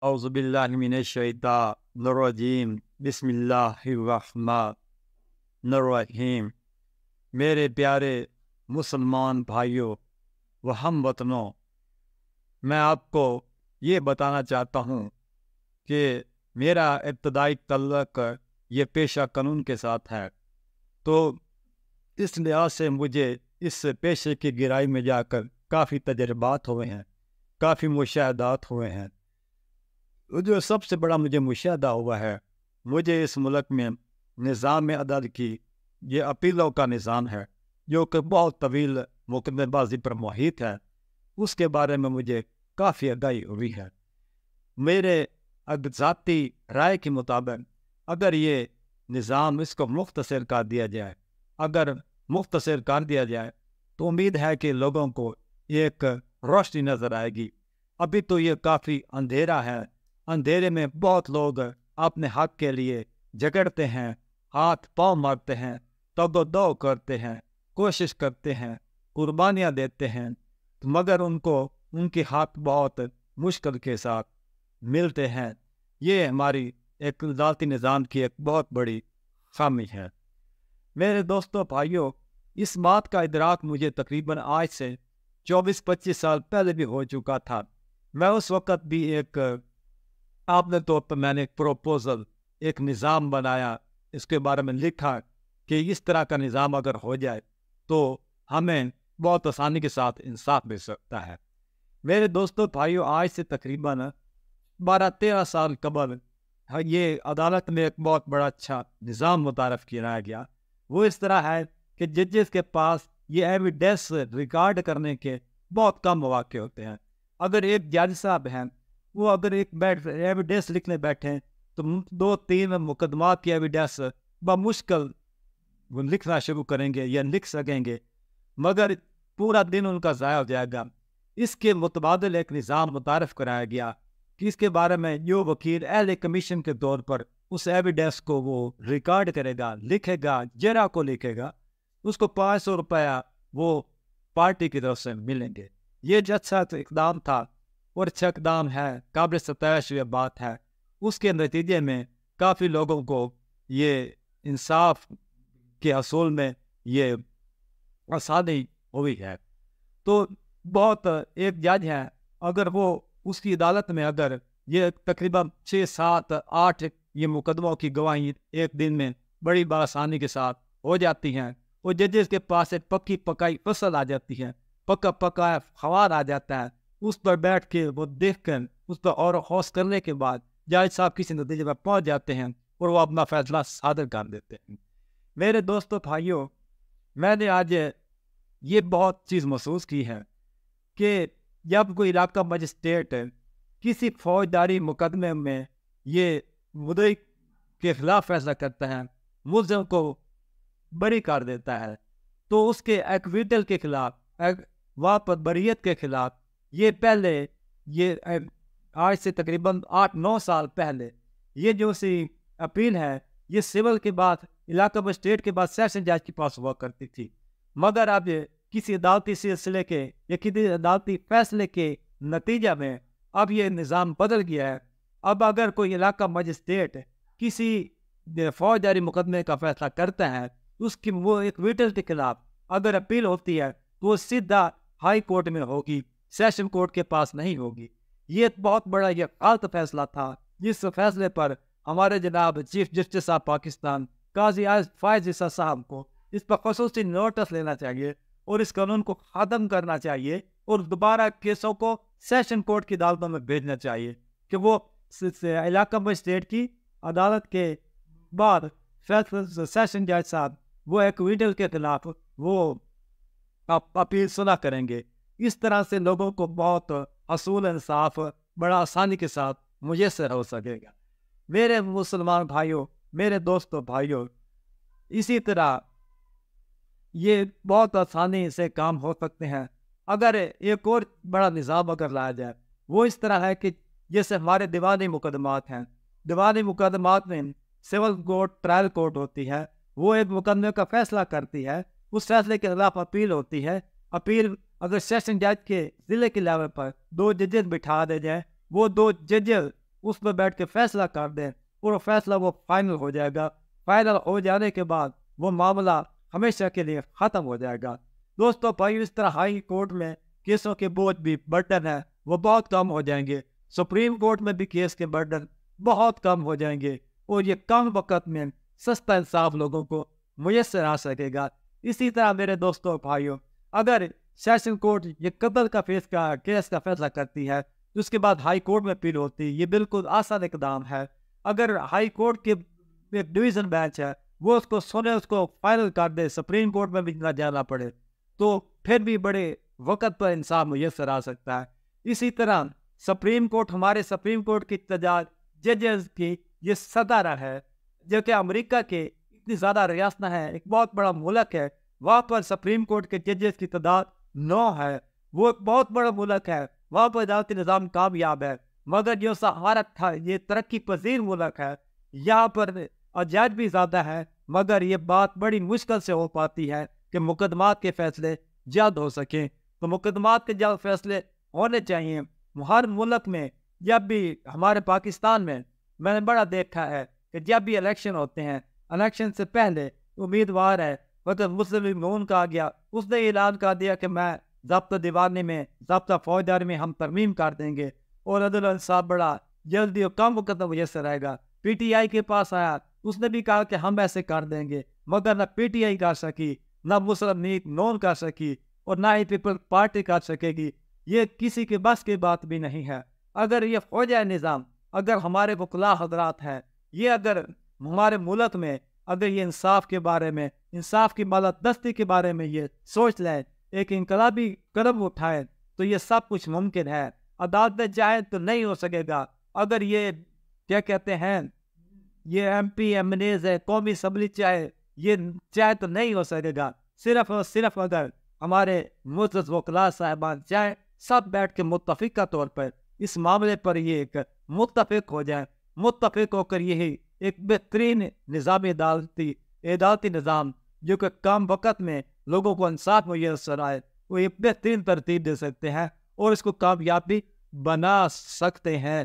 اعوذ باللہ من الشیطان الرجیم بسم اللہ الرحمن الرحیم۔ میرے پیارے مسلمان بھائیوں و ہم وطنوں، میں آپ کو یہ بتانا چاہتا ہوں کہ میرا ابتدائی تعلق یہ پیشہ قانون کے ساتھ ہے، تو اس لحاظ سے مجھے اس پیشے کی گہرائی میں جا کر کافی تجربات ہوئے ہیں، کافی مشاہدات ہوئے ہیں۔ جو سب سے بڑا مجھے مشاہدہ ہوا ہے، مجھے اس ملک میں نظام عدل کی یہ اپیلوں کا نظام ہے جو کہ بہت طویل مقدمے بازی پر محیط ہے، اس کے بارے میں مجھے کافی آگاہی ہوئی ہے۔ میرے ذاتی رائے کے مطابق اگر یہ نظام اس کو مختصر کر دیا جائے، تو امید ہے کہ لوگوں کو ایک روشنی نظر آئے گی۔ ابھی تو یہ کافی اندھیرا ہے، اندھیرے میں بہت لوگ اپنے حق کے لیے جھگڑتے ہیں، ہاتھ پاؤں مارتے ہیں، تگ و دو کرتے ہیں، کوشش کرتے ہیں، قربانیاں دیتے ہیں، مگر ان کو ان کے حق بہت مشکل کے ساتھ ملتے ہیں۔ یہ ہماری ایک ذاتی نظام کی ایک بہت بڑی خامی ہے۔ میرے دوستوں بھائیوں، اس بات کا ادراک مجھے تقریباً آج سے 24-25 سال پہلے بھی ہو چکا تھا۔ میں اس وقت بھی ایک اپنے طور پر میں نے ایک پروپوزل، ایک نظام بنایا، اس کے بارے میں لکھا کہ اس طرح کا نظام اگر ہو جائے تو ہمیں بہت آسانی کے ساتھ انصاف مل سکتا ہے۔ میرے دوستوں بھائیوں، آج سے تقریباً 12-13 سال قبل یہ عدالت میں ایک بہت بڑا اچھا نظام متعارف کیا گیا۔ وہ اس طرح ہے کہ ججز کے پاس یہ ایویڈنس ریکارڈ کرنے کے بہت کم مواقع ہوتے ہیں۔ اگر ایک جج صاحب ہیں، وہ اگر ایک ایویڈنس لکھنے بیٹھیں تو 2-3 مقدمات کی ایویڈنس بمشکل وہ لکھنا شروع کریں گے یا لکھ سکیں گے، مگر پورا دن ان کا ضائع ہو جائے گا۔ اس کے متبادل ایک نظام متعارف کرایا گیا کہ اس کے بارے میں جو وکیل اہل کمیشن کے طور پر اس ایویڈنس کو وہ ریکارڈ کرے گا، لکھے گا، جرا کو لکھے گا، اس کو 500 روپیہ وہ پارٹی کی طرف سے ملیں گے۔ یہ جو اچھا اقدام تھا اور اچھا اقدام ہے، قابل ستائش یہ بات ہے، اس کے نتیجے میں کافی لوگوں کو یہ انصاف کے حصول میں یہ آسانی ہوئی ہے۔ تو بہت ایک جج ہے، اگر وہ اس کی عدالت میں اگر یہ تقریباً 6-7-8 یہ مقدموں کی گواہی ایک دن میں بڑی بآسانی کے ساتھ ہو جاتی ہیں، وہ ججز کے پاس ایک پکی پکائی فصل آ جاتی ہے، پکا پکایا خوار آ جاتا ہے، اس پر بیٹھ کے وہ دیکھ کر اس پر اور خوص کرنے کے بعد جج صاحب کسی نتیجے پر پہنچ جاتے ہیں اور وہ اپنا فیصلہ صادر کر دیتے ہیں۔ میرے دوستو بھائیوں، میں نے آج یہ بہت چیز محسوس کی ہے کہ جب کوئی علاقہ مجسٹریٹ کسی فوجداری مقدمے میں یہ مدعی کے خلاف فیصلہ کرتا ہے، ملزم کو بری کر دیتا ہے، تو اس کے ایکویٹل کے خلاف، واپس بریت کے خلاف، یہ پہلے یہ آج سے تقریباً 8-9 سال پہلے یہ جو سی اپیل ہے، یہ سول کے بعد علاقہ مجسٹریٹ کے بعد سیشن جج کے پاس ہوا کرتی تھی، مگر اب کسی عدالتی سلسلے کے یا کسی عدالتی فیصلے کے نتیجہ میں اب یہ نظام بدل گیا ہے۔ اب اگر کوئی علاقہ مجسٹریٹ کسی فوجداری مقدمے کا فیصلہ کرتا ہے، اس کی وہ ایک ویٹل کے خلاف اگر اپیل ہوتی ہے تو وہ سیدھا ہائی کورٹ میں ہوگی، سیشن کورٹ کے پاس نہیں ہوگی۔ یہ بہت بڑا یہ غلط فیصلہ تھا، جس فیصلے پر ہمارے جناب چیف جسٹس آف پاکستان قاضی فائز عیسیٰ صاحب کو اس پر خصوصی نوٹس لینا چاہیے اور اس قانون کو ختم کرنا چاہیے اور دوبارہ کیسوں کو سیشن کورٹ کی عدالتوں میں بھیجنا چاہیے کہ وہ علاقہ مجسٹریٹ کی عدالت کے بعد سیشن جج صاحب وہ ایک ویڈل کے خلاف وہ اپیل سنا کریں گے۔ اس طرح سے لوگوں کو بہت حصول انصاف بڑا آسانی کے ساتھ میسر ہو سکے گا۔ میرے مسلمان بھائیوں، میرے دوستوں بھائیوں، اسی طرح یہ بہت آسانی سے کام ہو سکتے ہیں اگر ایک اور بڑا نظام اگر لایا جائے۔ وہ اس طرح ہے کہ جیسے ہمارے دیوانی مقدمات ہیں، دیوانی مقدمات میں سول کورٹ، ٹرائل کورٹ ہوتی ہے، وہ ایک مقدمے کا فیصلہ کرتی ہے، اس فیصلے کے خلاف اپیل ہوتی ہے۔ اپیل اگر سیشن جج کے ضلع کے لیول پر 2 ججز بٹھا دے جائیں، وہ 2 ججز اس پہ بیٹھ کے فیصلہ کر دیں اور وہ فیصلہ وہ فائنل ہو جائے گا. فائنل ہو جانے کے بعد وہ معاملہ ہمیشہ کے لیے ختم ہو جائے گا. دوستو بھائی، اس طرح ہائی کورٹ میں کیسوں کے بوجھ بھی برڈن ہے وہ بہت کم ہو جائیں گے. سپریم کورٹ میں بھی کیس کے برڈن بہت کم ہو جائیں گے اور یہ کم وقت میں سستا انصاف لوگوں کو میسر آ سکے گا. اسی طرح میرے دوستوں بھائیوں، اگر سیشن کورٹ یہ قتل کا کیس کا فیصلہ کرتی ہے تو اس کے بعد ہائی کورٹ میں اپیل ہوتی ہے. یہ بالکل آسان اقدام ہے. اگر ہائی کورٹ کے ایک ڈویژن بینچ ہے وہ اس کو سنے، اس کو فائنل کر دے، سپریم کورٹ میں بھی نہ جانا پڑے، تو پھر بھی بڑے وقت پر انصاف میسر آ سکتا ہے. اسی طرح سپریم کورٹ، ہمارے سپریم کورٹ کی تعداد ججز کی یہ 17 ہے، جو کہ امریکہ کے اتنی زیادہ ریاستیں ہیں، ایک بہت بڑا ملک ہے، وہاں پر سپریم کورٹ کے ججز کی تعداد 9 ہے. وہ ایک بہت بڑا ملک ہے، وہاں پر عدالتی نظام کامیاب ہے. مگر جو سہارت تھا، یہ ترقی پذیر ملک ہے، یہاں پر جج بھی زیادہ ہے، مگر یہ بات بڑی مشکل سے ہو پاتی ہے کہ مقدمات کے فیصلے جلد ہو سکیں. تو مقدمات کے جلد فیصلے ہونے چاہیے. ہر ملک میں، جب بھی ہمارے پاکستان میں نے بڑا دیکھا ہے کہ جب بھی الیکشن ہوتے ہیں، الیکشن سے پہلے امیدوار ہے مطلب مسلم نون کا آ گیا، اس نے اعلان کر دیا کہ میں ضابطہ دیوانی میں، ضابطہ فوجداری میں ہم ترمیم کر دیں گے اور عدل و انصاف بڑا جلدی اور کم وقت میں میسر آئے گا. پی ٹی آئی کے پاس آیا، اس نے بھی کہا کہ ہم ایسے کر دیں گے، مگر نہ پی ٹی آئی کر سکی، نہ مسلم لیگ نون کر سکی اور نہ ہی پیپل پارٹی کر سکے گی. یہ کسی کے بس کی بات بھی نہیں ہے. اگر یہ فوجی نظام، اگر ہمارے وکلاء حضرات ہیں، یہ اگر ہمارے ملک میں اگر یہ انصاف کے بارے میں، انصاف کی بالادستی کے بارے میں یہ سوچ لیں، ایک انقلابی قدم اٹھائیں، تو یہ سب کچھ ممکن ہے. عدالتیں چاہیں تو نہیں ہو سکے گا. اگر یہ کیا کہتے ہیں، یہ M P M N As ہے، قومی اسمبلی چاہے تو نہیں ہو سکے گا. صرف اور صرف اگر ہمارے معزز وکلاء صاحبان چاہیں، سب بیٹھ کے متفقہ طور پر اس معاملے پر یہ ایک متفق ہو جائیں، متفق ہو کر یہی ایک بہترین نظامی عدالتی نظام جو کہ کم وقت میں لوگوں کو انصاف میسر آئے، وہ ایک بہترین ترتیب دے سکتے ہیں اور اس کو کامیابی بنا سکتے ہیں.